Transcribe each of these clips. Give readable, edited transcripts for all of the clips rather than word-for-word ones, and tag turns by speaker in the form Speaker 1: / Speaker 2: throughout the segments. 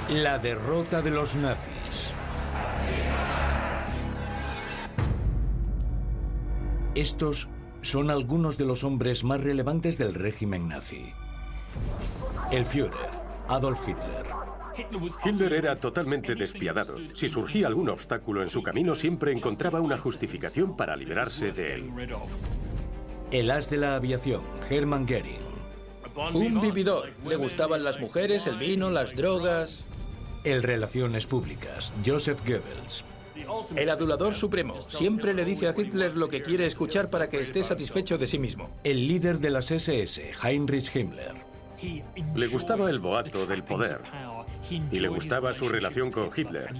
Speaker 1: La derrota de los nazis. Estos son algunos de los hombres más relevantes del régimen nazi. El Führer, Adolf Hitler.
Speaker 2: Hitler era totalmente despiadado. Si surgía algún obstáculo en su camino, siempre encontraba una justificación para librarse de él.
Speaker 1: El as de la aviación, Hermann Göring.
Speaker 3: Un vividor. Le gustaban las mujeres, el vino, las drogas.
Speaker 1: El Relaciones Públicas, Joseph Goebbels.
Speaker 3: El adulador supremo. Siempre le dice a Hitler lo que quiere escuchar para que esté satisfecho de sí mismo.
Speaker 1: El líder de las SS, Heinrich Himmler.
Speaker 2: Le gustaba el boato del poder y le gustaba su relación con Hitler.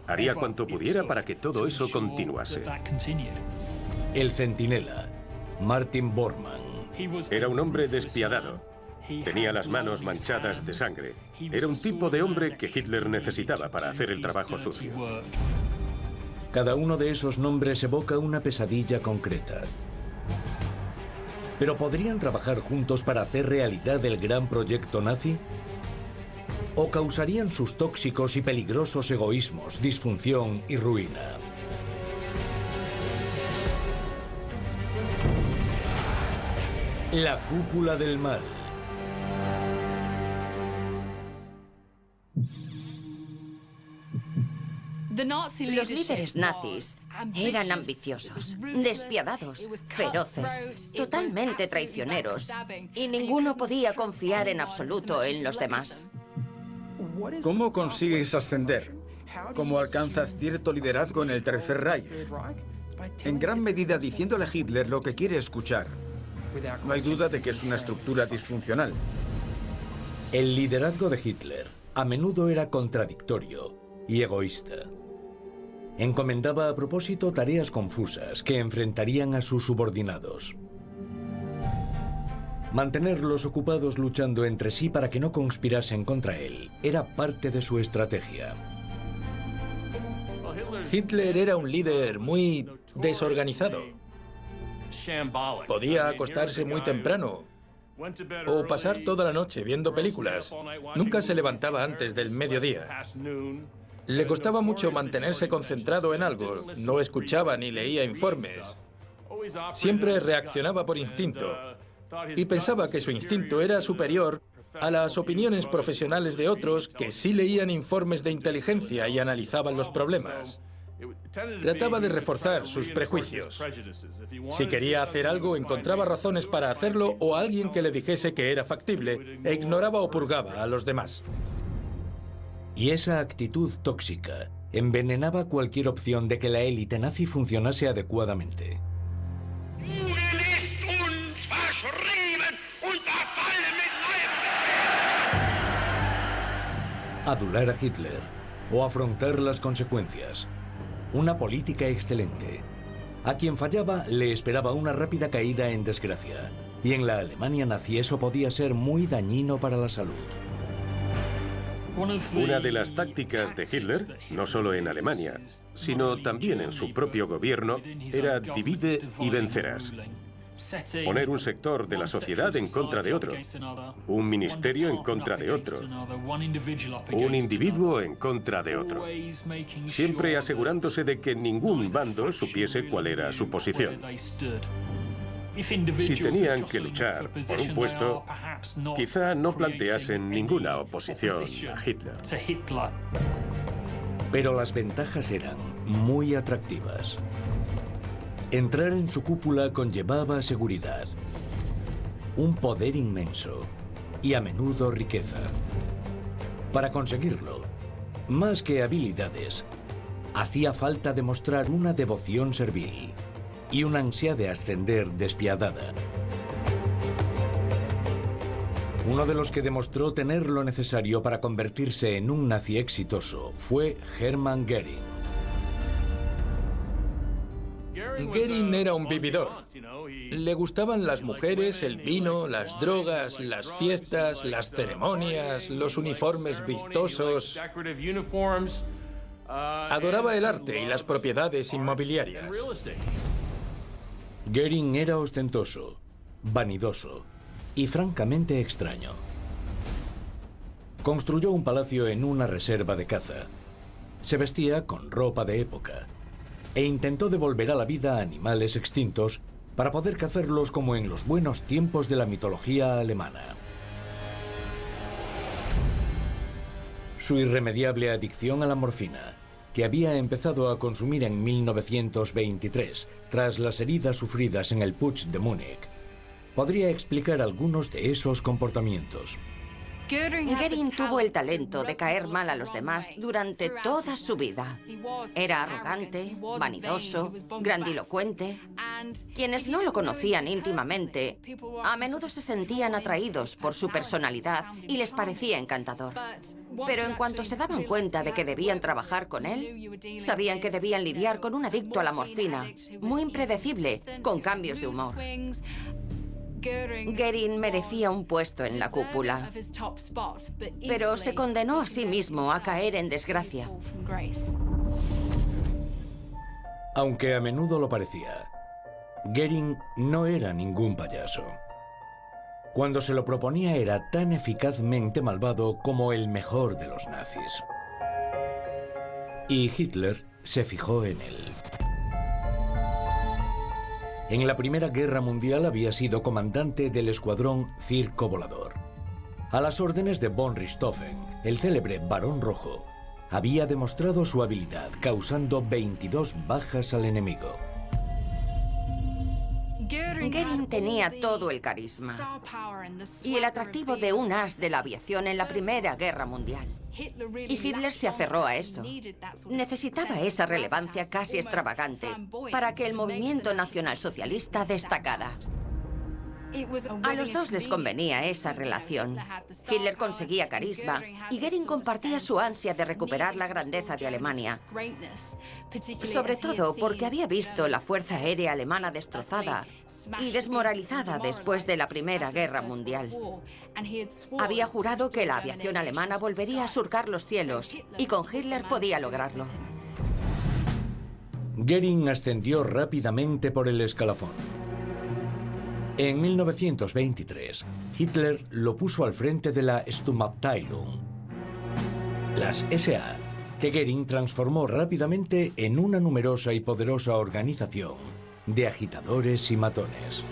Speaker 2: Haría cuanto pudiera para que todo eso continuase.
Speaker 1: El centinela, Martin Bormann.
Speaker 2: Era un hombre despiadado. Tenía las manos manchadas de sangre. Era un tipo de hombre que Hitler necesitaba para hacer el trabajo sucio.
Speaker 1: Cada uno de esos nombres evoca una pesadilla concreta. ¿Pero podrían trabajar juntos para hacer realidad el gran proyecto nazi? ¿O causarían sus tóxicos y peligrosos egoísmos, disfunción y ruina? La cúpula del mal.
Speaker 4: Los líderes nazis eran ambiciosos, despiadados, feroces, totalmente traicioneros, y ninguno podía confiar en absoluto en los demás.
Speaker 5: ¿Cómo consigues ascender? ¿Cómo alcanzas cierto liderazgo en el Tercer Reich? En gran medida diciéndole a Hitler lo que quiere escuchar. No hay duda de que es una estructura disfuncional.
Speaker 1: El liderazgo de Hitler a menudo era contradictorio y egoísta. Encomendaba a propósito tareas confusas que enfrentarían a sus subordinados. Mantenerlos ocupados luchando entre sí para que no conspirasen contra él era parte de su estrategia.
Speaker 3: Hitler era un líder muy desorganizado. Podía acostarse muy temprano o pasar toda la noche viendo películas. Nunca se levantaba antes del mediodía. Le costaba mucho mantenerse concentrado en algo. No escuchaba ni leía informes. Siempre reaccionaba por instinto. Y pensaba que su instinto era superior a las opiniones profesionales de otros que sí leían informes de inteligencia y analizaban los problemas. Trataba de reforzar sus prejuicios. Si quería hacer algo, encontraba razones para hacerlo o alguien que le dijese que era factible e ignoraba o purgaba a los demás.
Speaker 1: Y esa actitud tóxica envenenaba cualquier opción de que la élite nazi funcionase adecuadamente. Adular a Hitler o afrontar las consecuencias. Una política excelente. A quien fallaba le esperaba una rápida caída en desgracia. Y en la Alemania nazi eso podía ser muy dañino para la salud.
Speaker 2: Una de las tácticas de Hitler, no solo en Alemania, sino también en su propio gobierno, era divide y vencerás. Poner un sector de la sociedad en contra de otro, un ministerio en contra de otro, un individuo en contra de otro, siempre asegurándose de que ningún bando supiese cuál era su posición. Si tenían que luchar por un puesto, quizá no planteasen ninguna oposición a Hitler.
Speaker 1: Pero las ventajas eran muy atractivas. Entrar en su cúpula conllevaba seguridad, un poder inmenso y a menudo riqueza. Para conseguirlo, más que habilidades, hacía falta demostrar una devoción servil y una ansia de ascender despiadada. Uno de los que demostró tener lo necesario para convertirse en un nazi exitoso fue Hermann Göring.
Speaker 3: Göring era un vividor. Le gustaban las mujeres, el vino, las drogas, las fiestas, las ceremonias, los uniformes vistosos. Adoraba el arte y las propiedades inmobiliarias.
Speaker 1: Göring era ostentoso, vanidoso y francamente extraño. construyó un palacio en una reserva de caza. Se vestía con ropa de época e intentó devolver a la vida a animales extintos para poder cazarlos como en los buenos tiempos de la mitología alemana. Su irremediable adicción a la morfina, que había empezado a consumir en 1923 tras las heridas sufridas en el Putsch de Múnich, podría explicar algunos de esos comportamientos.
Speaker 4: Goering tuvo el talento de caer mal a los demás durante toda su vida. Era arrogante, vanidoso, grandilocuente. Quienes no lo conocían íntimamente, a menudo se sentían atraídos por su personalidad y les parecía encantador. Pero en cuanto se daban cuenta de que debían trabajar con él, sabían que debían lidiar con un adicto a la morfina, muy impredecible, con cambios de humor. Goering merecía un puesto en la cúpula, pero se condenó a sí mismo a caer en desgracia.
Speaker 1: Aunque a menudo lo parecía, Goering no era ningún payaso. Cuando se lo proponía era tan eficazmente malvado como el mejor de los nazis. Y Hitler se fijó en él. En la Primera Guerra Mundial había sido comandante del escuadrón Circo Volador. A las órdenes de von Richthofen, el célebre Barón Rojo, había demostrado su habilidad, causando 22 bajas al enemigo.
Speaker 4: Goering tenía todo el carisma y el atractivo de un as de la aviación en la Primera Guerra Mundial. Y Hitler se aferró a eso. Necesitaba esa relevancia casi extravagante para que el movimiento nacionalsocialista destacara. A los dos les convenía esa relación. Hitler conseguía carisma y Goering compartía su ansia de recuperar la grandeza de Alemania. Sobre todo porque había visto la fuerza aérea alemana destrozada y desmoralizada después de la Primera Guerra Mundial. Había jurado que la aviación alemana volvería a surcar los cielos y con Hitler podía lograrlo.
Speaker 1: Goering ascendió rápidamente por el escalafón. En 1923, Hitler lo puso al frente de la Sturmabteilung, las SA, que Goering transformó rápidamente en una numerosa y poderosa organización de agitadores y matones.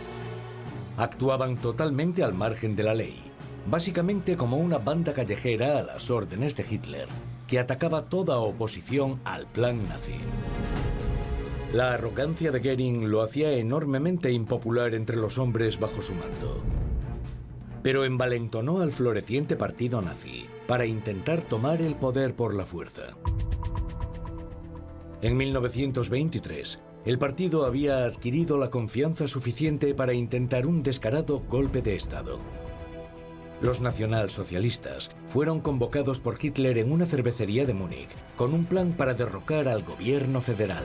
Speaker 1: Actuaban totalmente al margen de la ley, básicamente como una banda callejera a las órdenes de Hitler, que atacaba toda oposición al plan nazi. La arrogancia de Goering lo hacía enormemente impopular entre los hombres bajo su mando. Pero envalentonó al floreciente partido nazi para intentar tomar el poder por la fuerza. En 1923, el partido había adquirido la confianza suficiente para intentar un descarado golpe de Estado. Los nacionalsocialistas fueron convocados por Hitler en una cervecería de Múnich con un plan para derrocar al gobierno federal.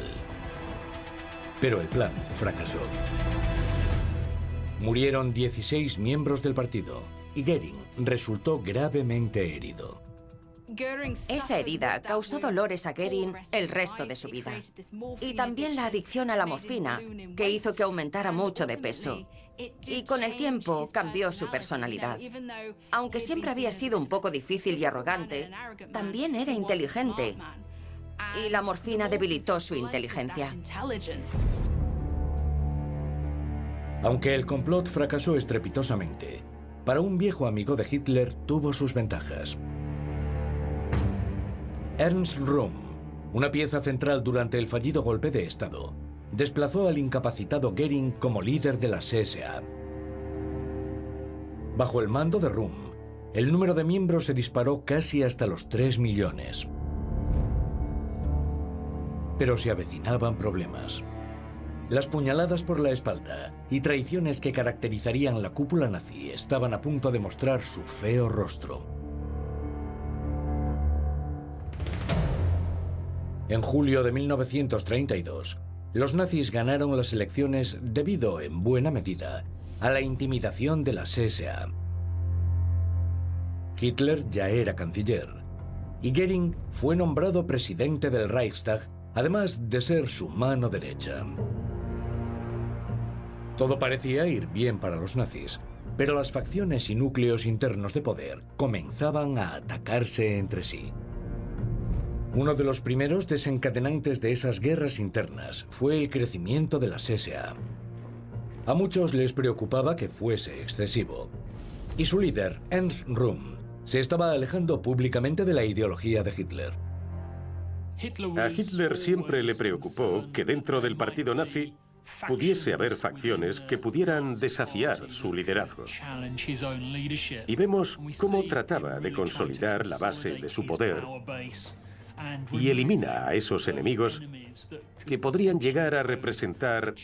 Speaker 1: Pero el plan fracasó. Murieron 16 miembros del partido y Goering resultó gravemente herido.
Speaker 4: Esa herida causó dolores a Goering el resto de su vida. Y también la adicción a la morfina, que hizo que aumentara mucho de peso. Y con el tiempo cambió su personalidad. Aunque siempre había sido un poco difícil y arrogante, también era inteligente. Y la morfina debilitó su inteligencia.
Speaker 1: Aunque el complot fracasó estrepitosamente, para un viejo amigo de Hitler tuvo sus ventajas. Ernst Röhm, una pieza central durante el fallido golpe de Estado, desplazó al incapacitado Goering como líder de las SA. Bajo el mando de Röhm, el número de miembros se disparó casi hasta los 3 millones. Pero se avecinaban problemas. Las puñaladas por la espalda y traiciones que caracterizarían la cúpula nazi estaban a punto de mostrar su feo rostro. En julio de 1932, los nazis ganaron las elecciones debido, en buena medida, a la intimidación de las SA. Hitler ya era canciller y Goering fue nombrado presidente del Reichstag, además de ser su mano derecha. Todo parecía ir bien para los nazis, Pero las facciones y núcleos internos de poder comenzaban a atacarse entre sí. Uno de los primeros desencadenantes de esas guerras internas fue el crecimiento de las SA. A muchos les preocupaba que fuese excesivo, y su líder, Ernst Röhm, se estaba alejando públicamente de la ideología de Hitler.
Speaker 2: A Hitler siempre le preocupó que dentro del partido nazi pudiese haber facciones que pudieran desafiar su liderazgo. Y vemos cómo trataba de consolidar la base de su poder y elimina a esos enemigos que podrían llegar a representar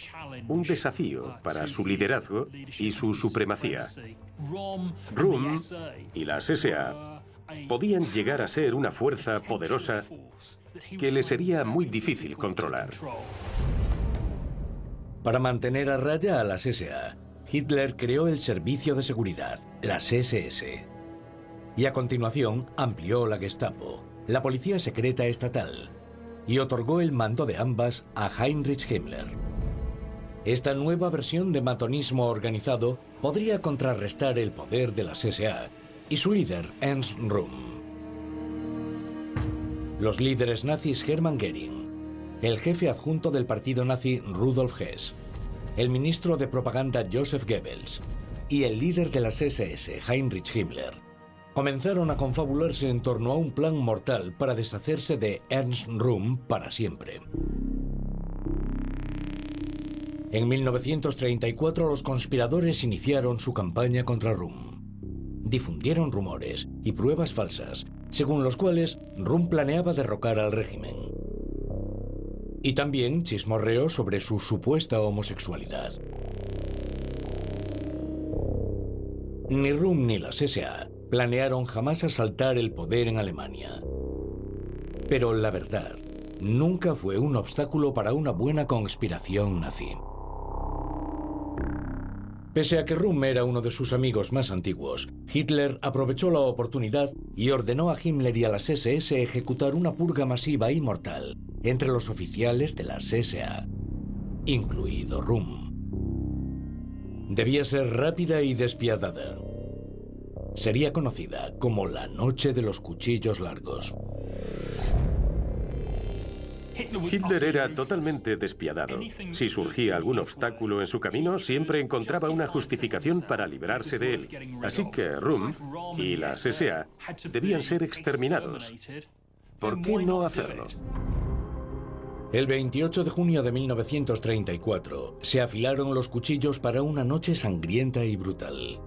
Speaker 2: un desafío para su liderazgo y su supremacía. Röhm y las SA podían llegar a ser una fuerza poderosa que le sería muy difícil controlar.
Speaker 1: Para mantener a raya a las SA, Hitler creó el Servicio de Seguridad, las SS. Y a continuación amplió la Gestapo, la policía secreta estatal, y otorgó el mando de ambas a Heinrich Himmler. Esta nueva versión de matonismo organizado podría contrarrestar el poder de las SA y su líder, Ernst Röhm. Los líderes nazis Hermann Göring, el jefe adjunto del partido nazi Rudolf Hess, el ministro de propaganda Joseph Goebbels y el líder de las SS Heinrich Himmler comenzaron a confabularse en torno a un plan mortal para deshacerse de Ernst Röhm para siempre. En 1934 los conspiradores iniciaron su campaña contra Röhm. Difundieron rumores y pruebas falsas, según los cuales Röhm planeaba derrocar al régimen. Y también chismorreó sobre su supuesta homosexualidad. Ni Röhm ni las SA planearon jamás asaltar el poder en Alemania. Pero la verdad nunca fue un obstáculo para una buena conspiración nazi. Pese a que Röhm era uno de sus amigos más antiguos, Hitler aprovechó la oportunidad y ordenó a Himmler y a las SS ejecutar una purga masiva y mortal entre los oficiales de las SA, incluido Röhm. Debía ser rápida y despiadada. Sería conocida como la Noche de los Cuchillos Largos.
Speaker 2: Hitler era totalmente despiadado. Si surgía algún obstáculo en su camino, siempre encontraba una justificación para librarse de él. Así que Röhm y las SA debían ser exterminados. ¿Por qué no hacerlo?
Speaker 1: El 28 de junio de 1934 se afilaron los cuchillos para una noche sangrienta y brutal.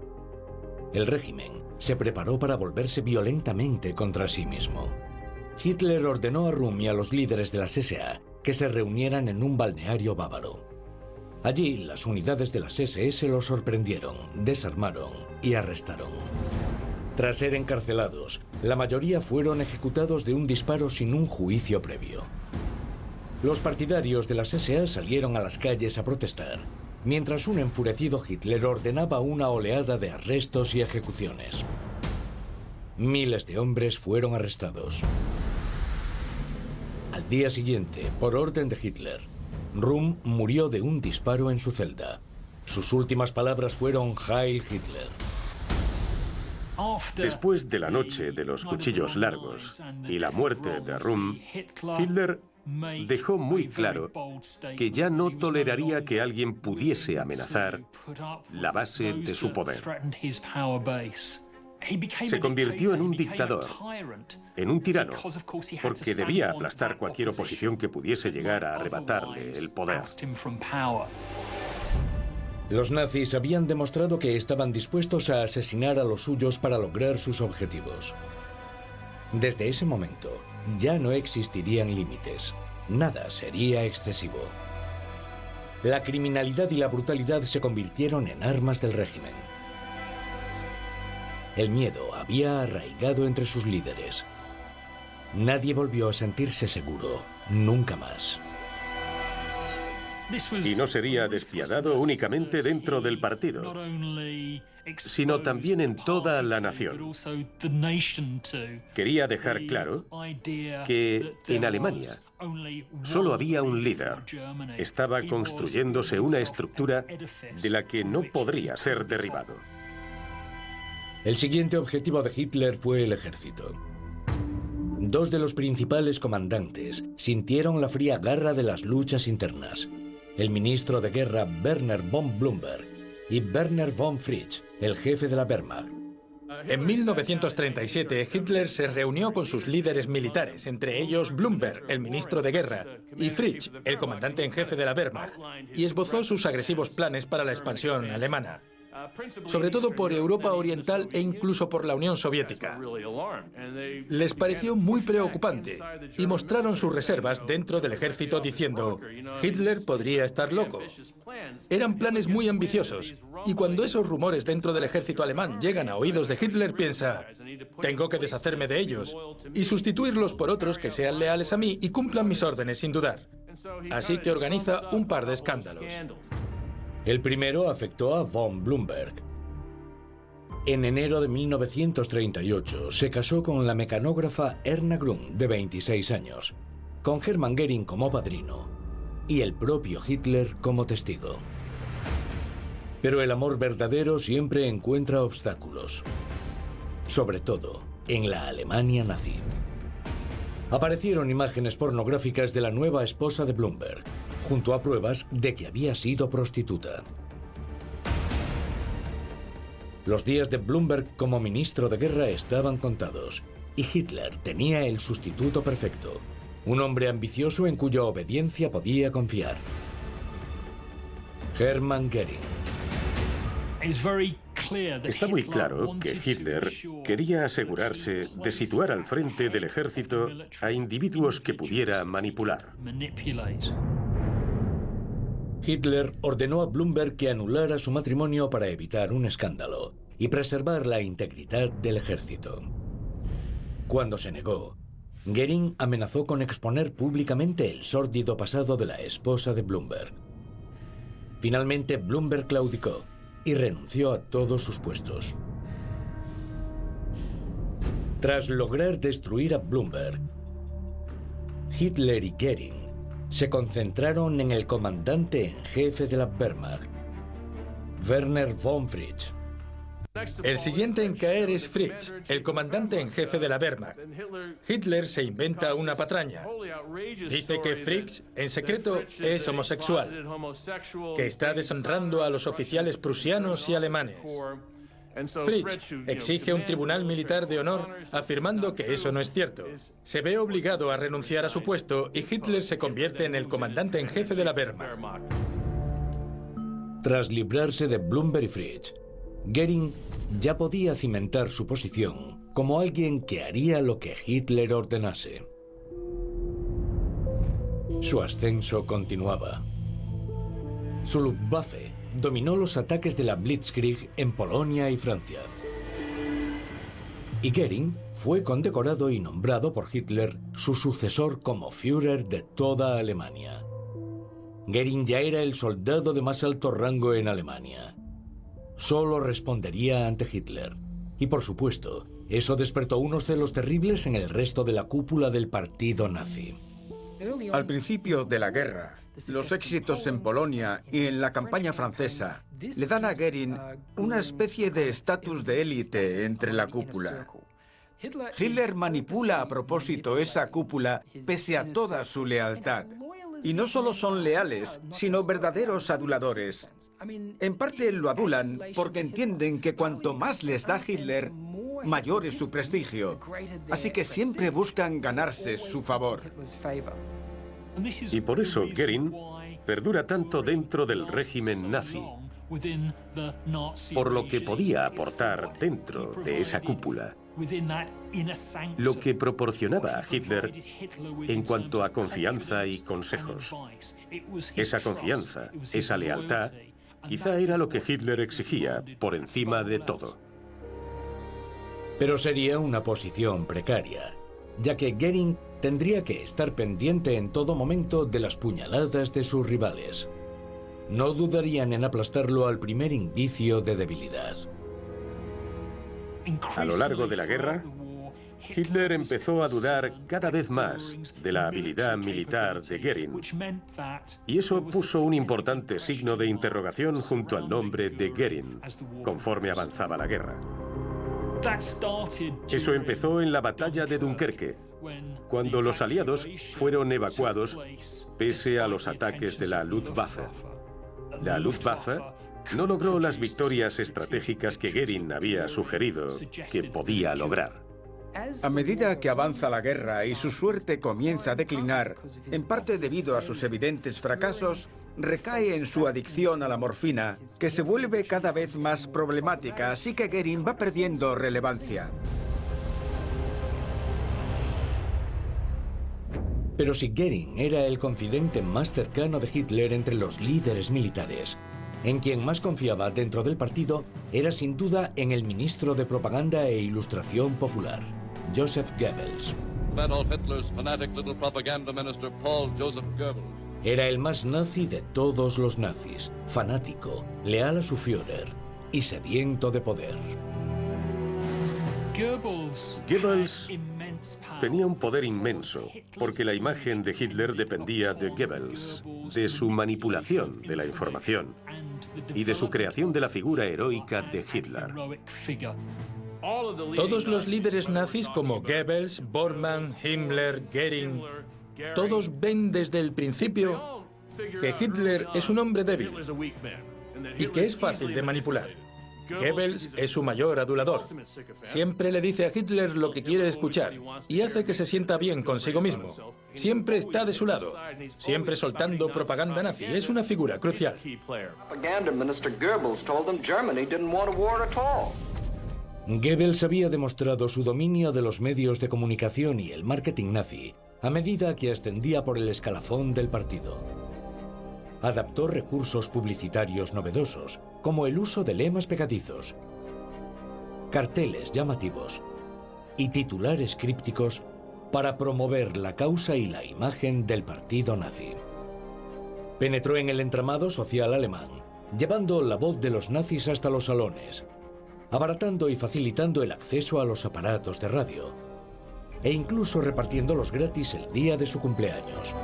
Speaker 1: El régimen se preparó para volverse violentamente contra sí mismo. Hitler ordenó a Röhm y a los líderes de las SA que se reunieran en un balneario bávaro. Allí, las unidades de las SS los sorprendieron, desarmaron y arrestaron. Tras ser encarcelados, la mayoría fueron ejecutados de un disparo sin un juicio previo. Los partidarios de las SA salieron a las calles a protestar, mientras un enfurecido Hitler ordenaba una oleada de arrestos y ejecuciones. Miles de hombres fueron arrestados. Al día siguiente, por orden de Hitler, Röhm murió de un disparo en su celda. Sus últimas palabras fueron Heil Hitler.
Speaker 2: Después de la noche de los cuchillos largos y la muerte de Röhm, Hitler dejó muy claro que ya no toleraría que alguien pudiese amenazar la base de su poder. Se convirtió en un dictador, en un tirano, porque debía aplastar cualquier oposición que pudiese llegar a arrebatarle el poder.
Speaker 1: Los nazis habían demostrado que estaban dispuestos a asesinar a los suyos para lograr sus objetivos. Desde ese momento, ya no existirían límites. Nada sería excesivo. La criminalidad y la brutalidad se convirtieron en armas del régimen. El miedo había arraigado entre sus líderes. Nadie volvió a sentirse seguro, nunca más.
Speaker 2: Y no sería despiadado únicamente dentro del partido, sino también en toda la nación. Quería dejar claro que en Alemania solo había un líder. Estaba construyéndose una estructura de la que no podría ser derribado.
Speaker 1: El siguiente objetivo de Hitler fue el ejército. Dos de los principales comandantes sintieron la fría garra de las luchas internas: el ministro de guerra Werner von Blumberg y Werner von Fritsch, el jefe de la Wehrmacht.
Speaker 3: En 1937, Hitler se reunió con sus líderes militares, entre ellos Blumberg, el ministro de guerra, y Fritsch, el comandante en jefe de la Wehrmacht, y esbozó sus agresivos planes para la expansión alemana, sobre todo por Europa Oriental e incluso por la Unión Soviética. Les pareció muy preocupante y mostraron sus reservas dentro del ejército diciendo: Hitler podría estar loco. Eran planes muy ambiciosos, y cuando esos rumores dentro del ejército alemán llegan a oídos de Hitler, piensa: tengo que deshacerme de ellos y sustituirlos por otros que sean leales a mí y cumplan mis órdenes sin dudar. Así que organiza un par de escándalos.
Speaker 1: El primero afectó a von Blumberg. En enero de 1938 se casó con la mecanógrafa Erna Grun, de 26 años, con Hermann Göring como padrino y el propio Hitler como testigo. Pero el amor verdadero siempre encuentra obstáculos, sobre todo en la Alemania nazi. Aparecieron imágenes pornográficas de la nueva esposa de Blumberg, junto a pruebas de que había sido prostituta. Los días de Blumberg como ministro de guerra estaban contados, y Hitler tenía el sustituto perfecto, un hombre ambicioso en cuya obediencia podía confiar: Hermann Göring.
Speaker 2: Está muy claro que Hitler quería asegurarse de situar al frente del ejército a individuos que pudiera manipular.
Speaker 1: Hitler ordenó a Blumberg que anulara su matrimonio para evitar un escándalo y preservar la integridad del ejército. Cuando se negó, Göring amenazó con exponer públicamente el sórdido pasado de la esposa de Blumberg. Finalmente, Blumberg claudicó y renunció a todos sus puestos. Tras lograr destruir a Blumberg, Hitler y Göring se concentraron en el comandante en jefe de la Wehrmacht, Werner von Fritsch.
Speaker 3: El siguiente en caer es Fritsch, el comandante en jefe de la Wehrmacht. Hitler se inventa una patraña. Dice que Fritsch, en secreto, es homosexual, que está deshonrando a los oficiales prusianos y alemanes. Fritsch exige un tribunal militar de honor afirmando que eso no es cierto. Se ve obligado a renunciar a su puesto y Hitler se convierte en el comandante en jefe de la Wehrmacht.
Speaker 1: Tras librarse de Blumberg y Fritsch, Göring ya podía cimentar su posición como alguien que haría lo que Hitler ordenase. Su ascenso continuaba. Su Luftwaffe dominó los ataques de la Blitzkrieg en Polonia y Francia. Y Göring fue condecorado y nombrado por Hitler su sucesor como Führer de toda Alemania. Göring ya era el soldado de más alto rango en Alemania. Solo respondería ante Hitler. Y por supuesto, eso despertó unos celos terribles en el resto de la cúpula del partido nazi.
Speaker 5: Al principio de la guerra, los éxitos en Polonia y en la campaña francesa le dan a Göring una especie de estatus de élite entre la cúpula. Hitler manipula a propósito esa cúpula pese a toda su lealtad. Y no solo son leales, sino verdaderos aduladores. En parte lo adulan porque entienden que cuanto más les da Hitler, mayor es su prestigio. Así que siempre buscan ganarse su favor.
Speaker 2: Y por eso Göring perdura tanto dentro del régimen nazi, por lo que podía aportar dentro de esa cúpula, lo que proporcionaba a Hitler en cuanto a confianza y consejos. Esa confianza, esa lealtad, quizá era lo que Hitler exigía por encima de todo.
Speaker 1: Pero sería una posición precaria, ya que Göring tendría que estar pendiente en todo momento de las puñaladas de sus rivales. No dudarían en aplastarlo al primer indicio de debilidad.
Speaker 2: A lo largo de la guerra, Hitler empezó a dudar cada vez más de la habilidad militar de Göring, y eso puso un importante signo de interrogación junto al nombre de Göring, conforme avanzaba la guerra. Eso empezó en la batalla de Dunkerque, cuando los aliados fueron evacuados pese a los ataques de la Luftwaffe. La Luftwaffe no logró las victorias estratégicas que Goering había sugerido que podía lograr.
Speaker 5: A medida que avanza la guerra y su suerte comienza a declinar, en parte debido a sus evidentes fracasos, recae en su adicción a la morfina, que se vuelve cada vez más problemática, así que Goering va perdiendo relevancia.
Speaker 1: Pero si Goering era el confidente más cercano de Hitler entre los líderes militares, en quien más confiaba dentro del partido era sin duda en el ministro de Propaganda e Ilustración Popular, Joseph Goebbels. Era el más nazi de todos los nazis, fanático, leal a su Führer y sediento de poder.
Speaker 2: Goebbels tenía un poder inmenso, porque la imagen de Hitler dependía de Goebbels, de su manipulación de la información y de su creación de la figura heroica de Hitler.
Speaker 3: Todos los líderes nazis como Goebbels, Bormann, Himmler, Goering, todos ven desde el principio que Hitler es un hombre débil y que es fácil de manipular. Goebbels es su mayor adulador. Siempre le dice a Hitler lo que quiere escuchar y hace que se sienta bien consigo mismo. Siempre está de su lado, siempre soltando propaganda nazi. Es una figura crucial.
Speaker 1: Goebbels había demostrado su dominio de los medios de comunicación y el marketing nazi a medida que ascendía por el escalafón del partido. Adaptó recursos publicitarios novedosos, como el uso de lemas pegadizos, carteles llamativos y titulares crípticos para promover la causa y la imagen del partido nazi. Penetró en el entramado social alemán, llevando la voz de los nazis hasta los salones, abaratando y facilitando el acceso a los aparatos de radio, e incluso repartiéndolos gratis el día de su cumpleaños.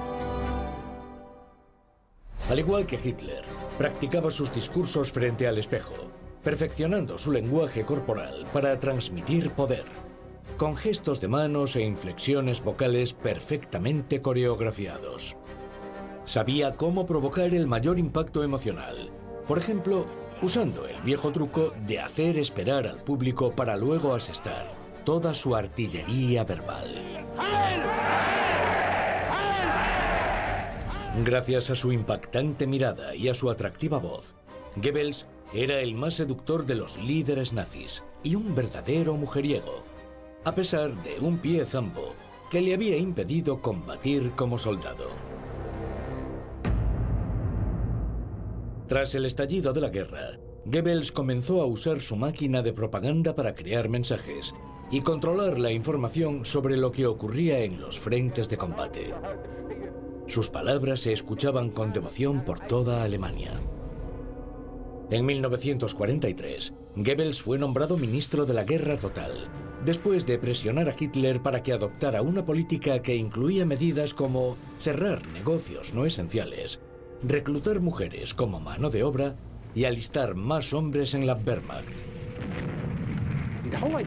Speaker 1: Al igual que Hitler, practicaba sus discursos frente al espejo, perfeccionando su lenguaje corporal para transmitir poder, con gestos de manos e inflexiones vocales perfectamente coreografiados. Sabía cómo provocar el mayor impacto emocional, por ejemplo, usando el viejo truco de hacer esperar al público para luego asestar toda su artillería verbal. Gracias a su impactante mirada y a su atractiva voz, Goebbels era el más seductor de los líderes nazis y un verdadero mujeriego, a pesar de un pie zambo que le había impedido combatir como soldado. Tras el estallido de la guerra, Goebbels comenzó a usar su máquina de propaganda para crear mensajes y controlar la información sobre lo que ocurría en los frentes de combate. Sus palabras se escuchaban con devoción por toda Alemania. En 1943, Goebbels fue nombrado ministro de la Guerra Total, después de presionar a Hitler para que adoptara una política que incluía medidas como cerrar negocios no esenciales, reclutar mujeres como mano de obra y alistar más hombres en la Wehrmacht.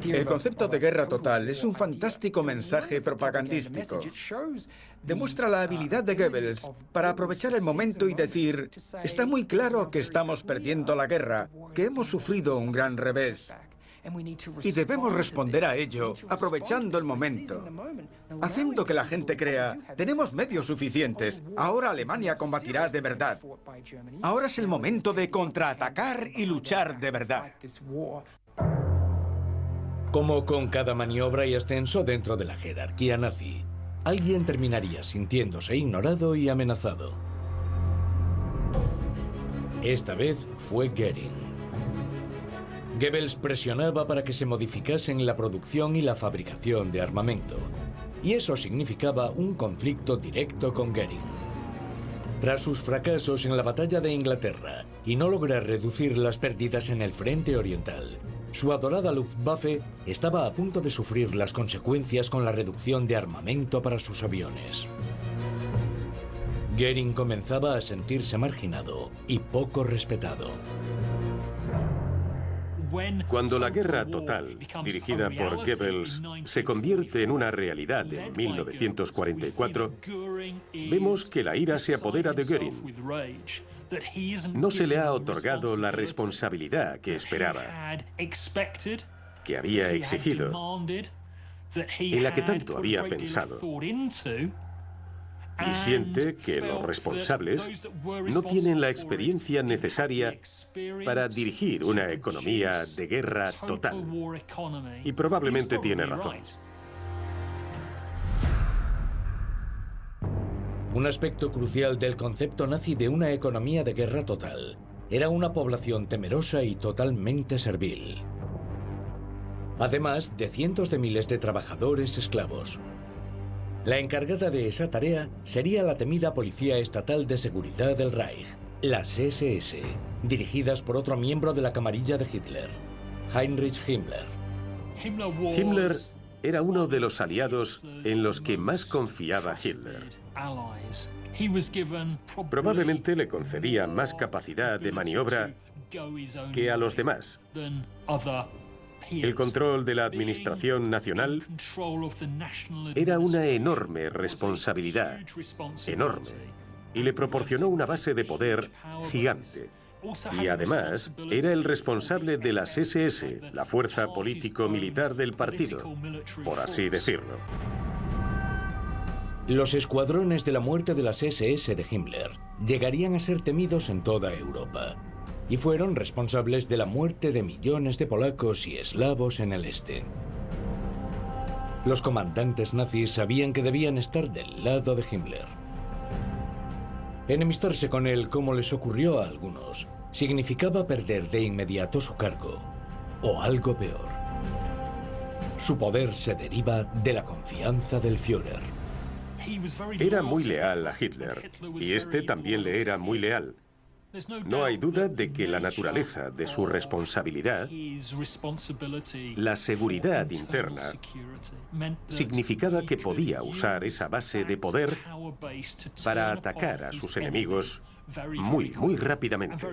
Speaker 5: El concepto de guerra total es un fantástico mensaje propagandístico. Demuestra la habilidad de Goebbels para aprovechar el momento y decir: está muy claro que estamos perdiendo la guerra, que hemos sufrido un gran revés. Y debemos responder a ello aprovechando el momento, haciendo que la gente crea: tenemos medios suficientes, ahora Alemania combatirá de verdad. Ahora es el momento de contraatacar y luchar de verdad.
Speaker 1: Como con cada maniobra y ascenso dentro de la jerarquía nazi, alguien terminaría sintiéndose ignorado y amenazado. Esta vez fue Goering. Goebbels presionaba para que se modificasen la producción y la fabricación de armamento, y eso significaba un conflicto directo con Goering. Tras sus fracasos en la batalla de Inglaterra y no lograr reducir las pérdidas en el frente oriental, su adorada Luftwaffe estaba a punto de sufrir las consecuencias con la reducción de armamento para sus aviones. Goering comenzaba a sentirse marginado y poco respetado.
Speaker 2: Cuando la guerra total, dirigida por Goebbels, se convierte en una realidad en 1944, vemos que la ira se apodera de Göring. No se le ha otorgado la responsabilidad que esperaba, que había exigido, en la que tanto había pensado. Y siente que los responsables no tienen la experiencia necesaria para dirigir una economía de guerra total. Y probablemente tiene razón.
Speaker 1: Un aspecto crucial del concepto nazi de una economía de guerra total era una población temerosa y totalmente servil, además de cientos de miles de trabajadores esclavos. La encargada de esa tarea sería la temida Policía Estatal de Seguridad del Reich, las SS, dirigidas por otro miembro de la camarilla de Hitler, Heinrich Himmler.
Speaker 2: Himmler era uno de los aliados en los que más confiaba Hitler. Probablemente le concedía más capacidad de maniobra que a los demás. El control de la administración nacional era una enorme responsabilidad, enorme, y le proporcionó una base de poder gigante. Y además, era el responsable de las SS, la fuerza político-militar del partido, por así decirlo.
Speaker 1: Los escuadrones de la muerte de las SS de Himmler llegarían a ser temidos en toda Europa, y fueron responsables de la muerte de millones de polacos y eslavos en el este. Los comandantes nazis sabían que debían estar del lado de Himmler. Enemistarse con él, como les ocurrió a algunos, significaba perder de inmediato su cargo, o algo peor. Su poder se deriva de la confianza del Führer.
Speaker 2: Era muy leal a Hitler, y este también le era muy leal. No hay duda de que la naturaleza de su responsabilidad, la seguridad interna, significaba que podía usar esa base de poder para atacar a sus enemigos muy rápidamente.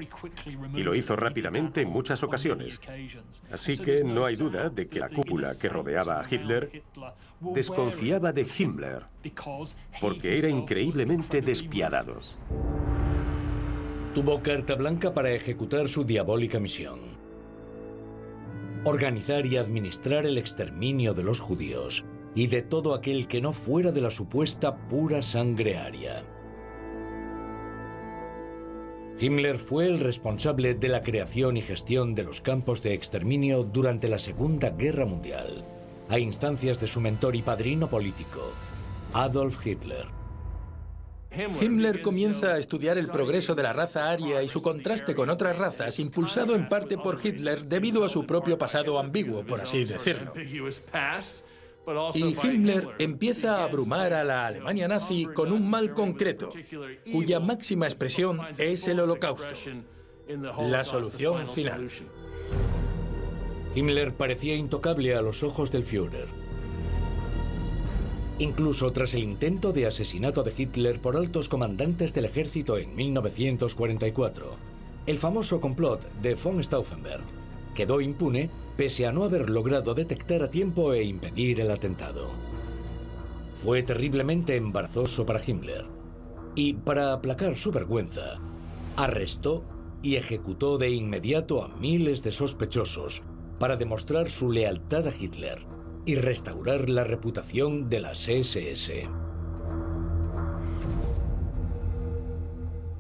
Speaker 2: Y lo hizo rápidamente en muchas ocasiones. Así que no hay duda de que la cúpula que rodeaba a Hitler desconfiaba de Himmler, porque era increíblemente despiadado.
Speaker 1: Tuvo carta blanca para ejecutar su diabólica misión: organizar y administrar el exterminio de los judíos y de todo aquel que no fuera de la supuesta pura sangre aria. Himmler fue el responsable de la creación y gestión de los campos de exterminio durante la Segunda Guerra Mundial, a instancias de su mentor y padrino político, Adolf Hitler.
Speaker 3: Himmler comienza a estudiar el progreso de la raza aria y su contraste con otras razas, impulsado en parte por Hitler debido a su propio pasado ambiguo, por así decirlo. Y Himmler empieza a abrumar a la Alemania nazi con un mal concreto, cuya máxima expresión es el Holocausto, la solución final.
Speaker 1: Himmler parecía intocable a los ojos del Führer. Incluso tras el intento de asesinato de Hitler por altos comandantes del ejército en 1944, el famoso complot de von Stauffenberg quedó impune pese a no haber logrado detectar a tiempo e impedir el atentado. Fue terriblemente embarazoso para Himmler y, para aplacar su vergüenza, arrestó y ejecutó de inmediato a miles de sospechosos para demostrar su lealtad a Hitler y restaurar la reputación de las SS.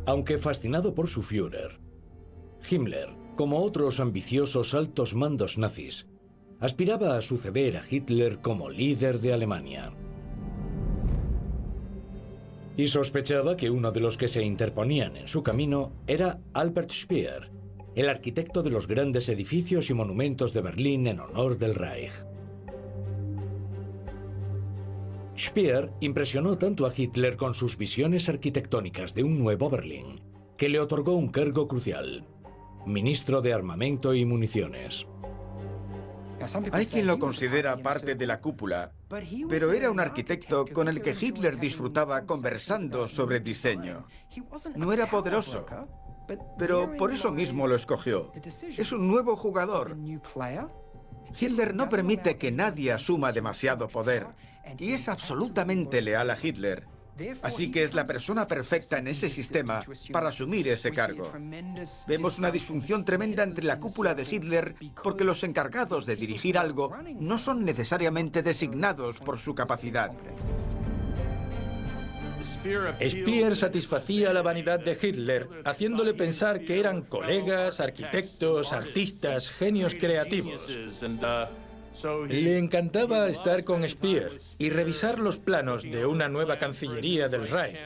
Speaker 1: Aunque fascinado por su Führer, Himmler, como otros ambiciosos altos mandos nazis, aspiraba a suceder a Hitler como líder de Alemania. Y sospechaba que uno de los que se interponían en su camino era Albert Speer, el arquitecto de los grandes edificios y monumentos de Berlín en honor del Reich. Speer impresionó tanto a Hitler con sus visiones arquitectónicas de un nuevo Berlín, que le otorgó un cargo crucial: ministro de Armamento y Municiones.
Speaker 5: Hay quien lo considera parte de la cúpula, pero era un arquitecto con el que Hitler disfrutaba conversando sobre diseño. No era poderoso, Pero por eso mismo lo escogió. Es un nuevo jugador. Hitler no permite que nadie asuma demasiado poder y es absolutamente leal a Hitler. Así que es la persona perfecta en ese sistema para asumir ese cargo. Vemos una disfunción tremenda entre la cúpula de Hitler porque los encargados de dirigir algo no son necesariamente designados por su capacidad.
Speaker 3: Speer satisfacía la vanidad de Hitler, haciéndole pensar que eran colegas, arquitectos, artistas, genios creativos. Le encantaba estar con Speer y revisar los planos de una nueva cancillería del Reich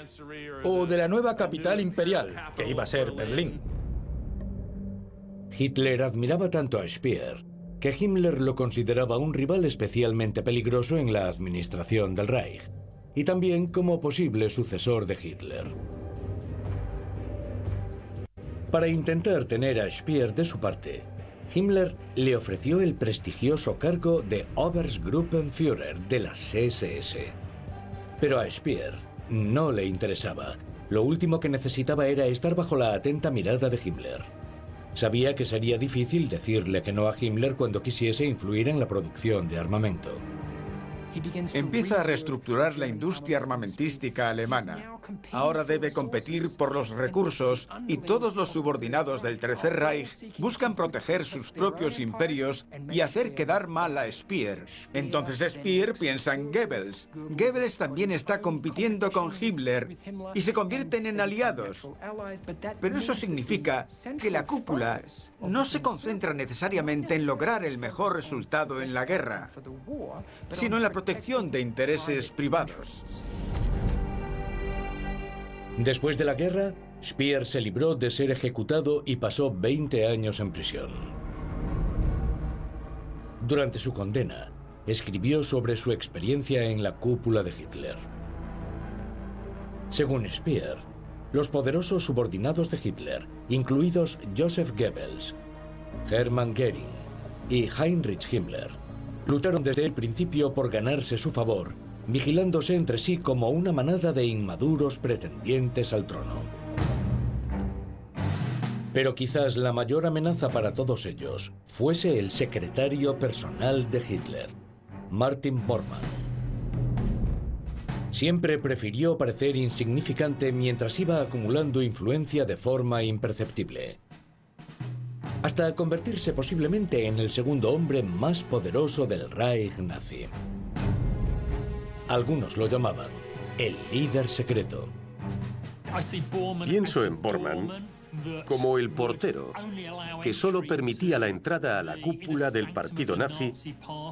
Speaker 3: o de la nueva capital imperial, que iba a ser Berlín.
Speaker 1: Hitler admiraba tanto a Speer que Himmler lo consideraba un rival especialmente peligroso en la administración del Reich y también como posible sucesor de Hitler. Para intentar tener a Speer de su parte, Himmler le ofreció el prestigioso cargo de Obergruppenführer de las SS. Pero a Speer no le interesaba. Lo último que necesitaba era estar bajo la atenta mirada de Himmler. Sabía que sería difícil decirle que no a Himmler cuando quisiese influir en la producción de armamento.
Speaker 5: Empieza a reestructurar la industria armamentística alemana. Ahora debe competir por los recursos y todos los subordinados del Tercer Reich buscan proteger sus propios imperios y hacer quedar mal a Speer. Entonces Speer piensa en Goebbels. Goebbels también está compitiendo con Himmler y se convierten en aliados. Pero eso significa que la cúpula no se concentra necesariamente en lograr el mejor resultado en la guerra, sino en la protección de intereses privados.
Speaker 1: Después de la guerra, Speer se libró de ser ejecutado y pasó 20 años en prisión. Durante su condena, escribió sobre su experiencia en la cúpula de Hitler. Según Speer, los poderosos subordinados de Hitler, incluidos Joseph Goebbels, Hermann Göring y Heinrich Himmler, lucharon desde el principio por ganarse su favor, vigilándose entre sí como una manada de inmaduros pretendientes al trono. Pero quizás la mayor amenaza para todos ellos fuese el secretario personal de Hitler, Martin Bormann. Siempre prefirió parecer insignificante mientras iba acumulando influencia de forma imperceptible, hasta convertirse posiblemente en el segundo hombre más poderoso del Reich nazi. Algunos lo llamaban el líder secreto.
Speaker 2: Pienso en Bormann como el portero que solo permitía la entrada a la cúpula del partido nazi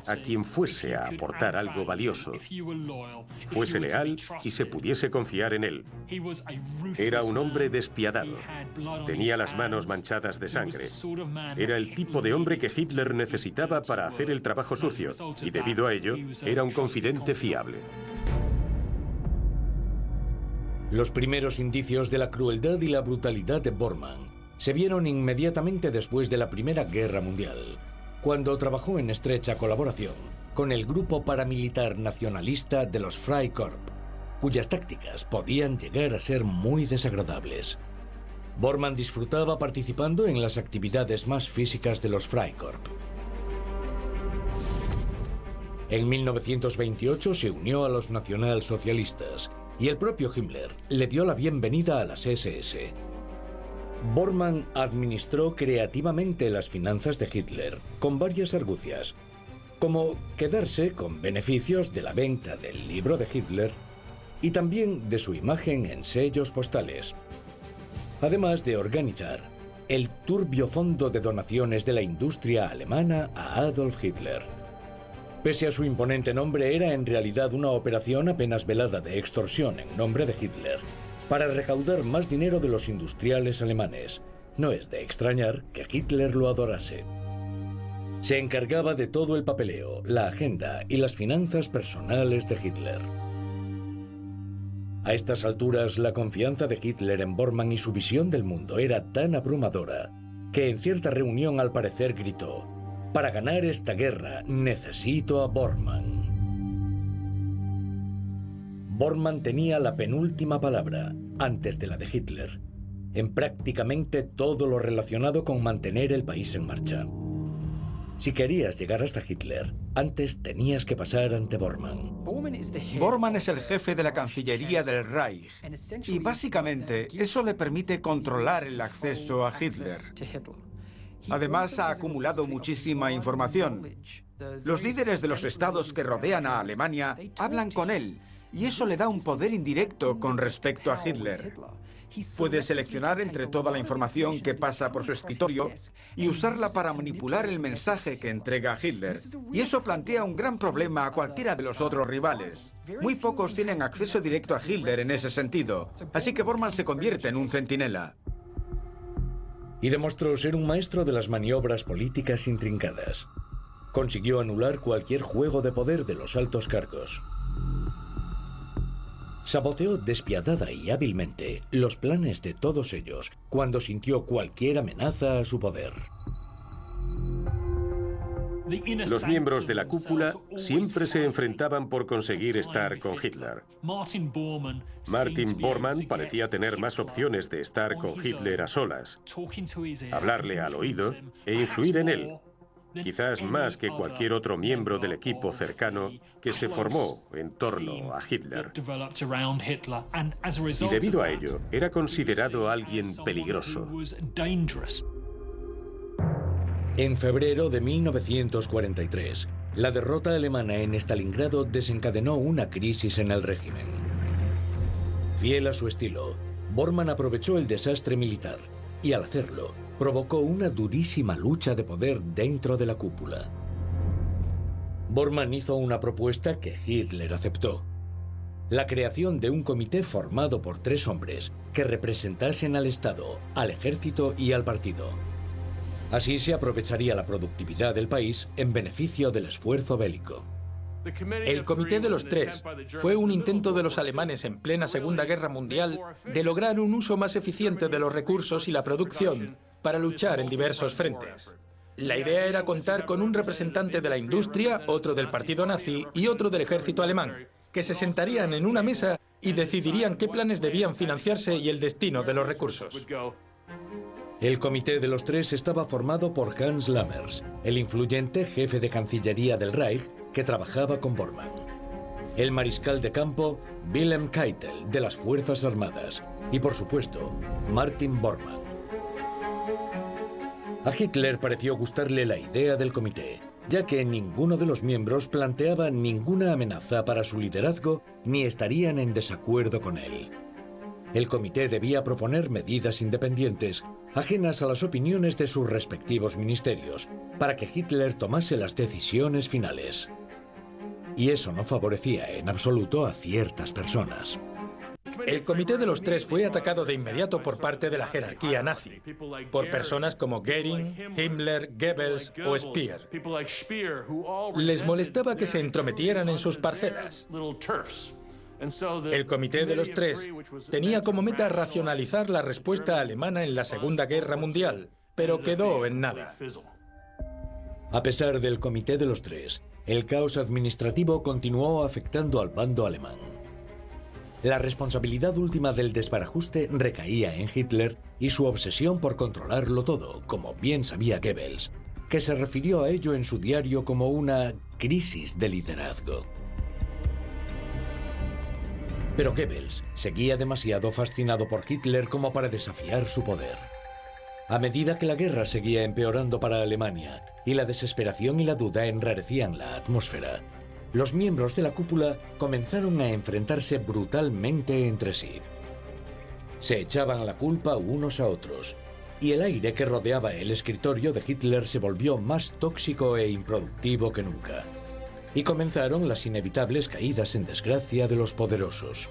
Speaker 2: a quien fuese a aportar algo valioso, fuese leal y se pudiese confiar en él. Era un hombre despiadado. Tenía las manos manchadas de sangre. Era el tipo de hombre que Hitler necesitaba para hacer el trabajo sucio y debido a ello era un confidente fiable.
Speaker 1: Los primeros indicios de la crueldad y la brutalidad de Bormann se vieron inmediatamente después de la Primera Guerra Mundial, cuando trabajó en estrecha colaboración con el grupo paramilitar nacionalista de los Freikorps, cuyas tácticas podían llegar a ser muy desagradables. Bormann disfrutaba participando en las actividades más físicas de los Freikorps. En 1928 se unió a los nacionalsocialistas y el propio Himmler le dio la bienvenida a las SS. Bormann administró creativamente las finanzas de Hitler con varias argucias, como quedarse con beneficios de la venta del libro de Hitler y también de su imagen en sellos postales, además de organizar el turbio fondo de donaciones de la industria alemana a Adolf Hitler. Pese a su imponente nombre, era en realidad una operación apenas velada de extorsión en nombre de Hitler, para recaudar más dinero de los industriales alemanes. No es de extrañar que Hitler lo adorase. Se encargaba de todo el papeleo, la agenda y las finanzas personales de Hitler. A estas alturas, la confianza de Hitler en Bormann y su visión del mundo era tan abrumadora que en cierta reunión al parecer gritó: «Para ganar esta guerra necesito a Bormann». Bormann tenía la penúltima palabra antes de la de Hitler en prácticamente todo lo relacionado con mantener el país en marcha. Si querías llegar hasta Hitler, antes tenías que pasar ante Bormann.
Speaker 5: Bormann es el jefe de la Cancillería del Reich y básicamente eso le permite controlar el acceso a Hitler. Además, ha acumulado muchísima información. Los líderes de los estados que rodean a Alemania hablan con él y eso le da un poder indirecto con respecto a Hitler. Puede seleccionar entre toda la información que pasa por su escritorio y usarla para manipular el mensaje que entrega a Hitler. Y eso plantea un gran problema a cualquiera de los otros rivales. Muy pocos tienen acceso directo a Hitler en ese sentido. Así que Bormann se convierte en un centinela.
Speaker 1: Y demostró ser un maestro de las maniobras políticas intrincadas. Consiguió anular cualquier juego de poder de los altos cargos. Saboteó despiadada y hábilmente los planes de todos ellos cuando sintió cualquier amenaza a su poder.
Speaker 2: Los miembros de la cúpula siempre se enfrentaban por conseguir estar con Hitler. Martin Bormann parecía tener más opciones de estar con Hitler a solas, hablarle al oído e influir en él, quizás más que cualquier otro miembro del equipo cercano que se formó en torno a Hitler. Y debido a ello, era considerado alguien peligroso.
Speaker 1: En febrero de 1943, la derrota alemana en Stalingrado desencadenó una crisis en el régimen. Fiel a su estilo, Bormann aprovechó el desastre militar y, al hacerlo, provocó una durísima lucha de poder dentro de la cúpula. Bormann hizo una propuesta que Hitler aceptó: la creación de un comité formado por 3 hombres que representasen al Estado, al ejército y al partido. Así se aprovecharía la productividad del país en beneficio del esfuerzo bélico.
Speaker 3: El Comité de los Tres fue un intento de los alemanes en plena Segunda Guerra Mundial de lograr un uso más eficiente de los recursos y la producción para luchar en diversos frentes. La idea era contar con un representante de la industria, otro del partido nazi y otro del ejército alemán, que se sentarían en una mesa y decidirían qué planes debían financiarse y el destino de los recursos.
Speaker 1: El Comité de los Tres estaba formado por Hans Lammers, el influyente jefe de Cancillería del Reich que trabajaba con Bormann; el mariscal de campo Wilhelm Keitel, de las Fuerzas Armadas; y, por supuesto, Martin Bormann. A Hitler pareció gustarle la idea del comité, ya que ninguno de los miembros planteaba ninguna amenaza para su liderazgo ni estarían en desacuerdo con él. El comité debía proponer medidas independientes, ajenas a las opiniones de sus respectivos ministerios, para que Hitler tomase las decisiones finales. Y eso no favorecía en absoluto a ciertas personas.
Speaker 3: El Comité de los Tres fue atacado de inmediato por parte de la jerarquía nazi, por personas como Göring, Himmler, Goebbels o Speer. Les molestaba que se entrometieran en sus parcelas. El Comité de los Tres tenía como meta racionalizar la respuesta alemana en la Segunda Guerra Mundial, pero quedó en nada.
Speaker 1: A pesar del Comité de los Tres, el caos administrativo continuó afectando al bando alemán. La responsabilidad última del desbarajuste recaía en Hitler y su obsesión por controlarlo todo, como bien sabía Goebbels, que se refirió a ello en su diario como una crisis de liderazgo. Pero Goebbels seguía demasiado fascinado por Hitler como para desafiar su poder. A medida que la guerra seguía empeorando para Alemania y la desesperación y la duda enrarecían la atmósfera, los miembros de la cúpula comenzaron a enfrentarse brutalmente entre sí. Se echaban la culpa unos a otros, y el aire que rodeaba el escritorio de Hitler se volvió más tóxico e improductivo que nunca. Y comenzaron las inevitables caídas en desgracia de los poderosos.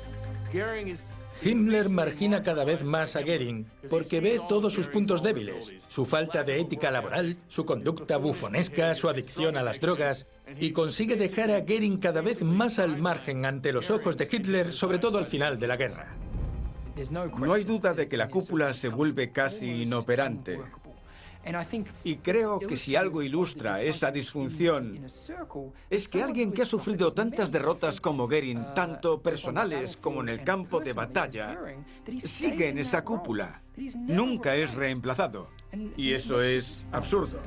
Speaker 3: Himmler margina cada vez más a Göring porque ve todos sus puntos débiles, su falta de ética laboral, su conducta bufonesca, su adicción a las drogas, y consigue dejar a Göring cada vez más al margen ante los ojos de Hitler, sobre todo al final de la guerra.
Speaker 5: No hay duda de que la cúpula se vuelve casi inoperante. Y creo que si algo ilustra esa disfunción es que alguien que ha sufrido tantas derrotas como Goering, tanto personales como en el campo de batalla, sigue en esa cúpula. Nunca es reemplazado. Y eso es absurdo.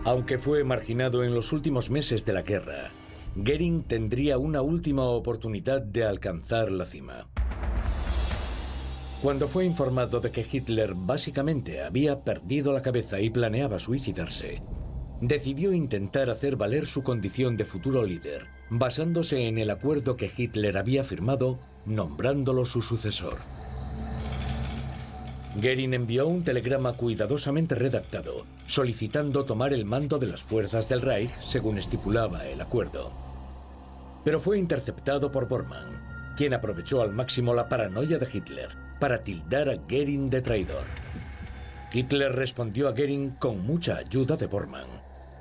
Speaker 1: Aunque fue marginado en los últimos meses de la guerra, Goering tendría una última oportunidad de alcanzar la cima. Cuando fue informado de que Hitler básicamente había perdido la cabeza y planeaba suicidarse, decidió intentar hacer valer su condición de futuro líder, basándose en el acuerdo que Hitler había firmado, nombrándolo su sucesor. Goering envió un telegrama cuidadosamente redactado, solicitando tomar el mando de las fuerzas del Reich, según estipulaba el acuerdo. Pero fue interceptado por Bormann, quien aprovechó al máximo la paranoia de Hitler para tildar a Goering de traidor. Hitler respondió a Goering con mucha ayuda de Bormann,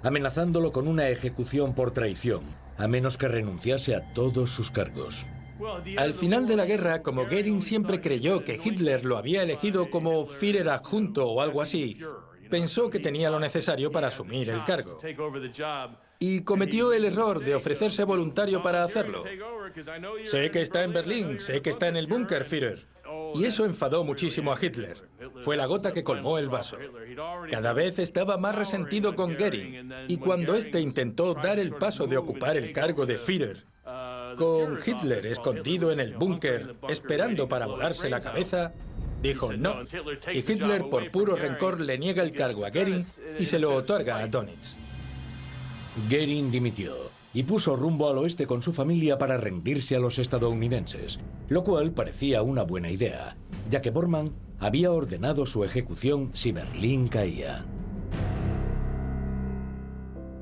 Speaker 1: amenazándolo con una ejecución por traición, a menos que renunciase a todos sus cargos.
Speaker 3: Al final de la guerra, como Goering siempre creyó que Hitler lo había elegido como Führer adjunto o algo así, pensó que tenía lo necesario para asumir el cargo. Y cometió el error de ofrecerse voluntario para hacerlo. Sé que está en Berlín, sé que está en el búnker, Führer. Y eso enfadó muchísimo a Hitler. Fue la gota que colmó el vaso. Cada vez estaba más resentido con Goering, y cuando éste intentó dar el paso de ocupar el cargo de Führer, con Hitler escondido en el búnker, esperando para volarse la cabeza, dijo no. Y Hitler, por puro rencor, le niega el cargo a Goering y se lo otorga a Dönitz.
Speaker 1: Goering dimitió y puso rumbo al oeste con su familia para rendirse a los estadounidenses, lo cual parecía una buena idea, ya que Bormann había ordenado su ejecución si Berlín caía.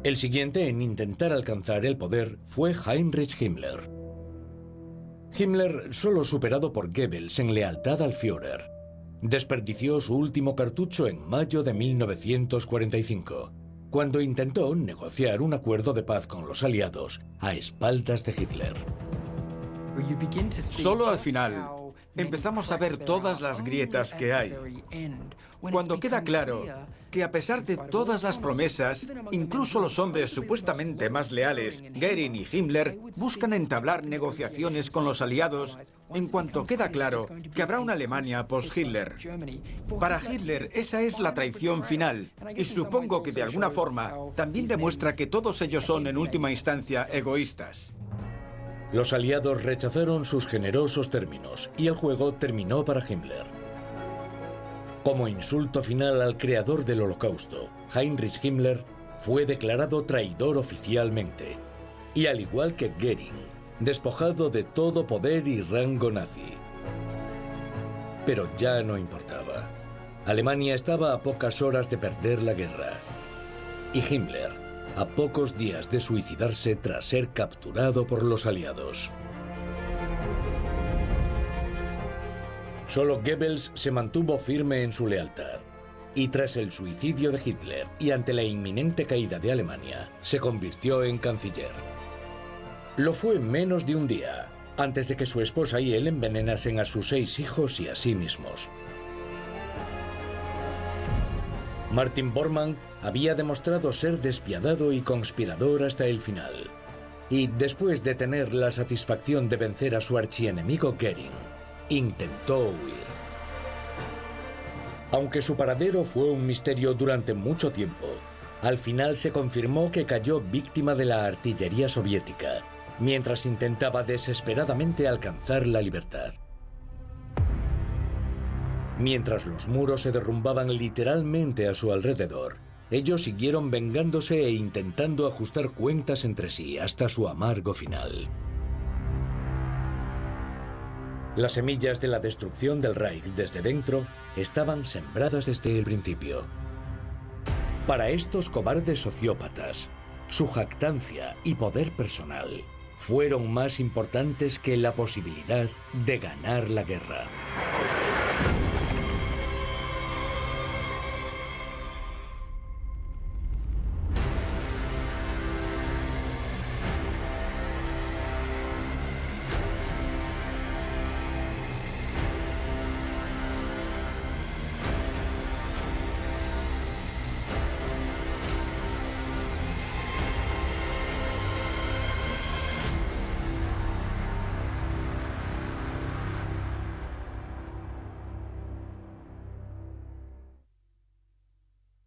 Speaker 1: El siguiente en intentar alcanzar el poder fue Heinrich Himmler. Himmler, solo superado por Goebbels en lealtad al Führer, desperdició su último cartucho en mayo de 1945, cuando intentó negociar un acuerdo de paz con los aliados a espaldas de Hitler.
Speaker 5: Solo al final empezamos a ver todas las grietas que hay. Cuando queda claro que a pesar de todas las promesas, incluso los hombres supuestamente más leales, Goering y Himmler, buscan entablar negociaciones con los aliados, en cuanto queda claro que habrá una Alemania post-Hitler. Para Hitler esa es la traición final, y supongo que de alguna forma también demuestra que todos ellos son en última instancia egoístas.
Speaker 1: Los aliados rechazaron sus generosos términos y el juego terminó para Himmler. Como insulto final al creador del Holocausto, Heinrich Himmler fue declarado traidor oficialmente, y al igual que Goering, despojado de todo poder y rango nazi. Pero ya no importaba. Alemania estaba a pocas horas de perder la guerra, y Himmler a pocos días de suicidarse tras ser capturado por los aliados. Solo Goebbels se mantuvo firme en su lealtad, y tras el suicidio de Hitler y ante la inminente caída de Alemania, se convirtió en canciller. Lo fue menos de un día, antes de que su esposa y él envenenasen a sus 6 hijos y a sí mismos. Martin Bormann había demostrado ser despiadado y conspirador hasta el final, y después de tener la satisfacción de vencer a su archienemigo Goering, intentó huir. Aunque su paradero fue un misterio durante mucho tiempo, al final se confirmó que cayó víctima de la artillería soviética, mientras intentaba desesperadamente alcanzar la libertad. Mientras los muros se derrumbaban literalmente a su alrededor, ellos siguieron vengándose e intentando ajustar cuentas entre sí hasta su amargo final. Las semillas de la destrucción del Reich desde dentro estaban sembradas desde el principio. Para estos cobardes sociópatas, su jactancia y poder personal fueron más importantes que la posibilidad de ganar la guerra.